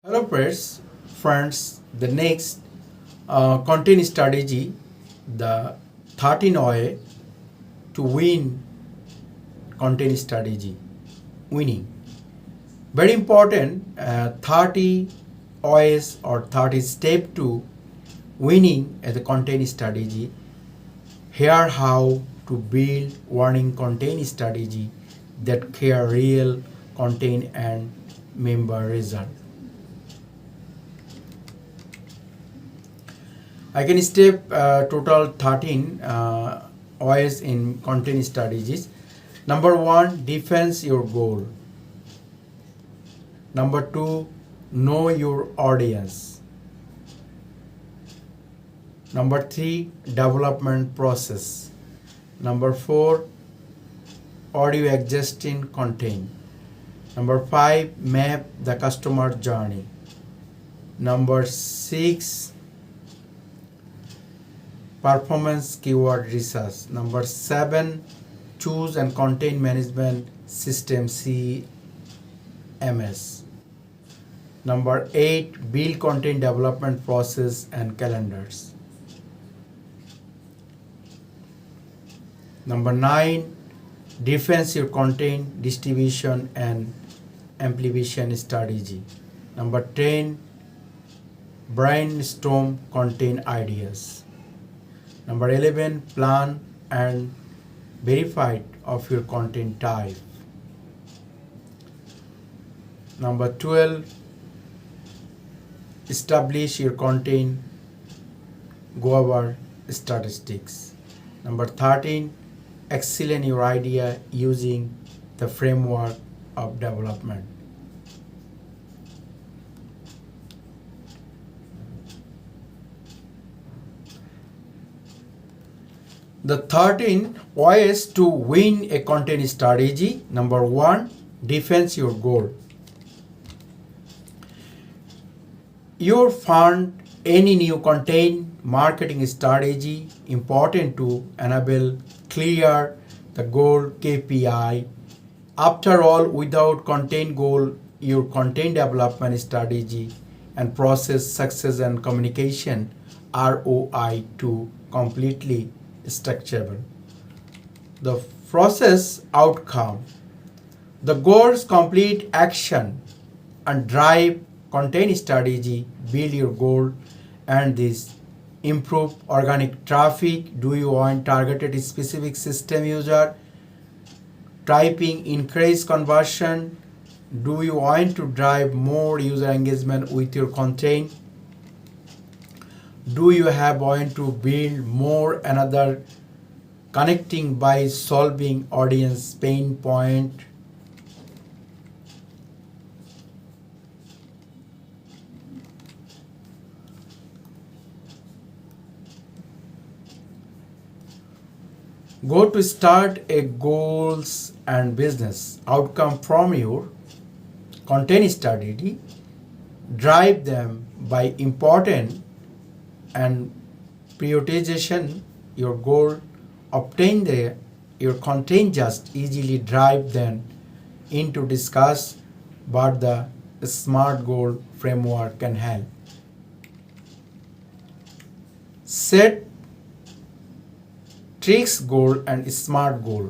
Hello, friends. The next content strategy, the 13 way to win content strategy, winning. Very important 30 ways or 30 step to winning as a content strategy. Here how to build warning content strategy that care real content and member result. I can step total 13 ways in content strategies. Number one, defense your goal. Number two, know your audience. Number three, development process. Number four, audio existing content. Number five, map the customer journey. Number six, performance keyword research. Number seven, choose and content management system CMS. Number eight, build content development process and calendars. Number nine, defense your content distribution and amplification strategy. Number 10, brainstorm content ideas. Number 11, plan and verify of your content type. Number 12, establish your content Gover statistics. Number 13, excel your idea using the framework of development. The 13 ways to win a content strategy. Number one, defense your goal. You fund any new content marketing strategy important to enable clear the goal KPI. After all, without content goal, your content development strategy and process success and communication ROI to completely structurable. The process outcome, the goals complete action and drive content strategy, build your goal and this improve organic traffic. Do you want targeted specific system user? Typing increase conversion. Do you want to drive more user engagement with your content? Do you have want to build more another connecting by solving audience pain point? Go to start a goals and business outcome from your content strategy. Drive them by important and prioritization your goal. Obtain your content just easily drive them into discuss but the SMART goal framework can help. Set tricks goal and SMART goal.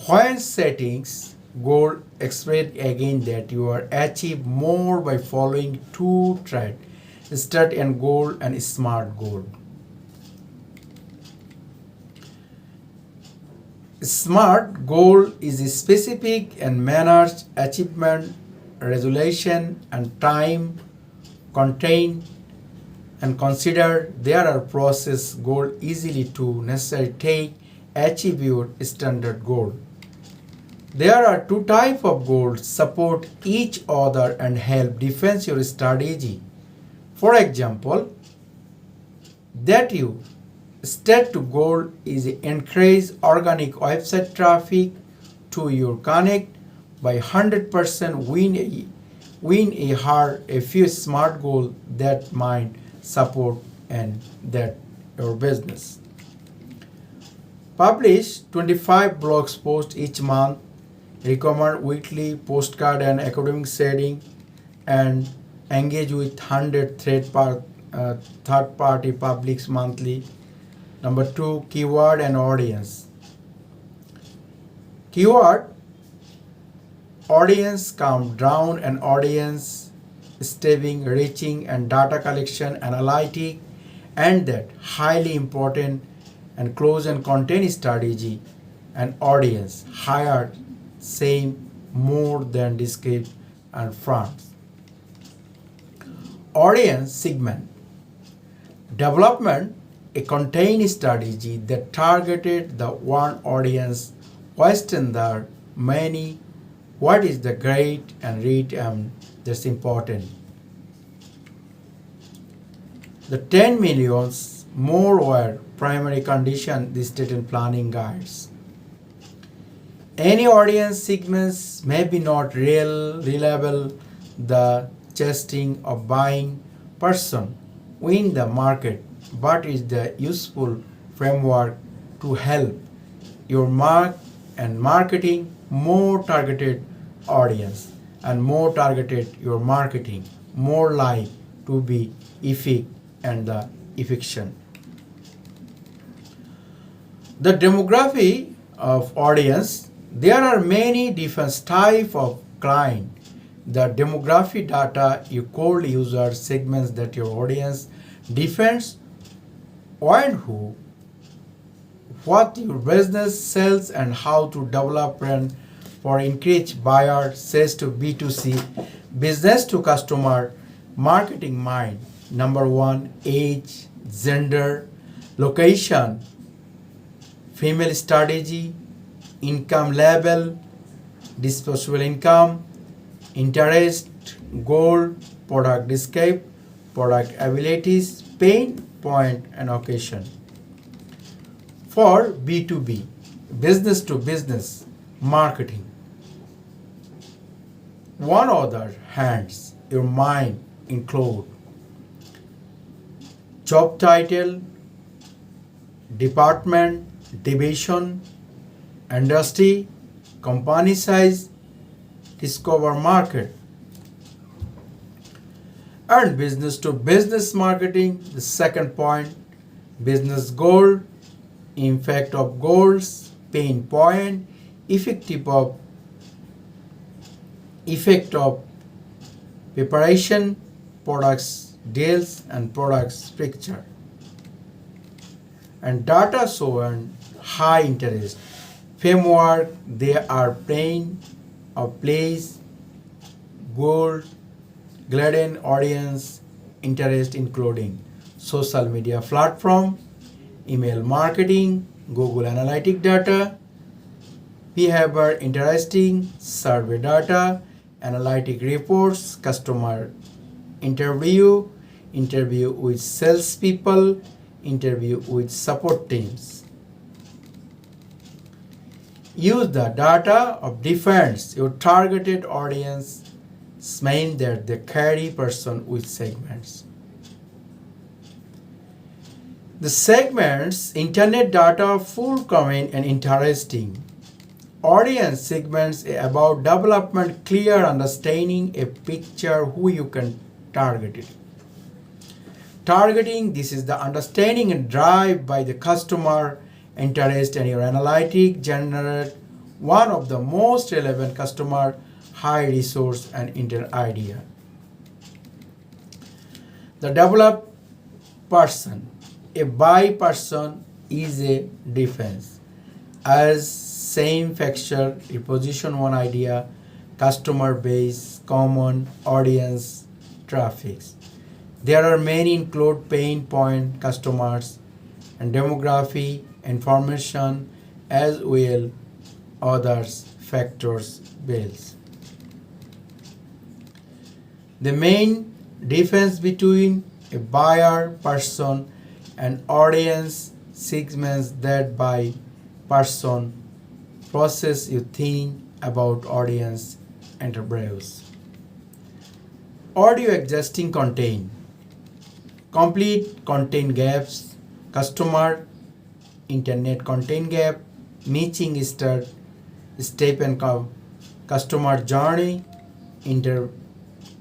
When settings goal, expect again that you are achieve more by following two traits: start and goal and SMART goal. SMART goal is specific and managed achievement, resolution and time, contain and consider there are process goal easily to necessarily take achieve your standard goal. There are two types of goals support each other and help defense your strategy. For example, that you state to goal is increase organic website traffic to your connect by 100%. Win a hard a few SMART goal that might support and that your business. Publish 25 blogs posts each month. Recommend weekly postcard and academic setting and engage with 100 third-party publics monthly. Number 2, keyword and audience. Keyword, audience count, down and audience staging, reaching and data collection, analytic, and that highly important and close and content strategy and audience, higher, same, more than descript and fronts. Audience segment. Development, a content strategy that targeted the one audience, question the many, what is the great and read that's important. The 10 millions more were primary condition listed in planning guides. Any audience segments may be not reliable, the testing of buying person in the market, but is the useful framework to help your marketing more targeted audience and more targeted your marketing, more like to be effect and the effiction. The demography of audience, there are many different type of client. The demography data you cold user segments that your audience defends and who, what your business sells and how to develop brand for increase buyer says to B2C, business to customer, marketing mind. Number 1, age, gender, location, female strategy, income level, disposable income, interest, goal, product escape, product abilities, pain point and occasion. For B2B, business to business, marketing. On other hands, your mind include job title, department, division, industry, company size, discover market. And business to business marketing, the second point, business goal, impact of goals, pain point, effect of preparation, products deals and products picture. And data show and high interest. Framework, they are playing or plays, goal, gradient audience, interest including social media platform, email marketing, Google Analytic data, behavior interesting, survey data, analytic reports, customer interview with salespeople, interview with support teams. Use the data of defense your targeted audience mean that they carry person with segments. The segments, internet data, full comment and interesting. Audience segments about development, clear understanding, a picture who you can target it. Targeting, this is the understanding and drive by the customer interest and your analytic generate one of the most relevant customer, high resource and inter idea. The developed person, a buy person is a defense. As same factor, reposition one idea, customer base, common audience, traffic. There are many include pain point customers and demography, information as well others factors bills. The main difference between a buyer person and audience segments that by person process you think about audience enterprise. Audio existing content, complete content gaps, customer internet content gap, matching step and customer journey,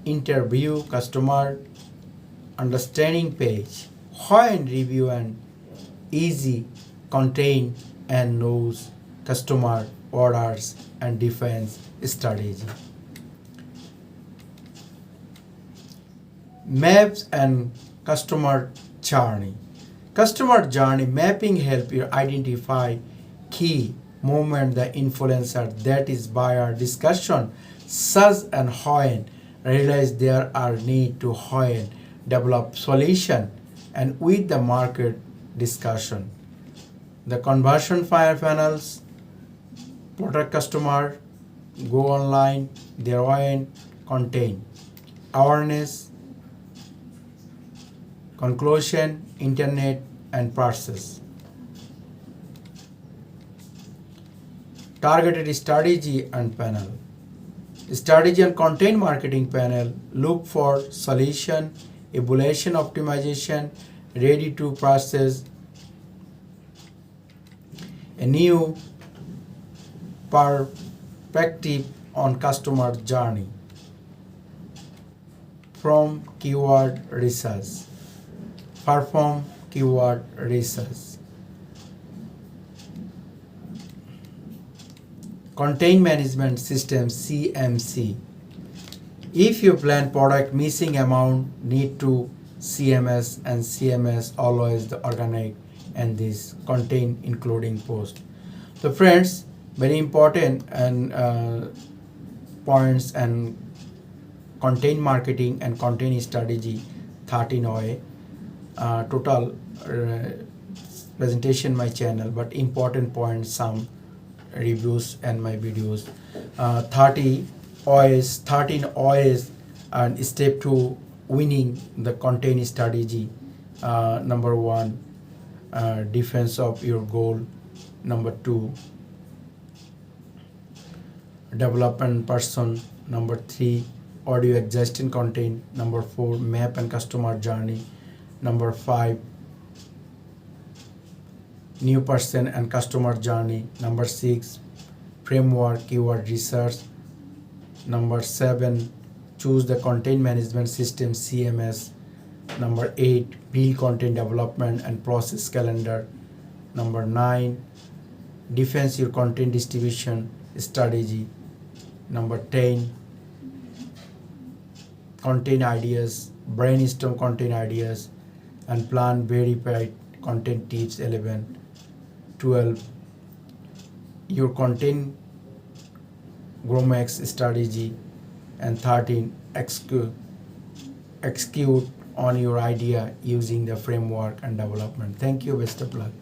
interview customer understanding page, and review and easy contain and knows customer orders and defense strategy. Maps and customer journey. Customer journey mapping help you identify key movement the influencer that is buyer discussion such and when realize there are need to when develop solution and with the market discussion. The conversion fire funnels, product customer, go online, their own contain, awareness, conclusion, internet and process. Targeted strategy and panel. Strategy and content marketing panel look for solution, evaluation optimization, ready to process, a new perspective on customer journey from keyword research. Perform keyword research. Content management system CMC. If you plan product missing amount need to CMS and CMS always the organic and this contain including post. So friends, very important and points and content marketing and content strategy 13 OA. Total presentation my channel but important points some reviews and my videos 13 OAs and step 2 winning the content strategy. Number 1 defense of your goal. Number 2 development person. Number 3 audio existing content. Number 4 map and customer journey. Number 5 new person and customer journey. Number 6 framework keyword research. Number 7 choose the content management system CMS. Number 8 build content development and process calendar. Number 9 defense your content distribution strategy. Number 10 content ideas, brainstorm content ideas and plan verified content tips. 11 12 your content GrowMax strategy. And 13 execute on your idea using the framework and development. Thank you, best of luck.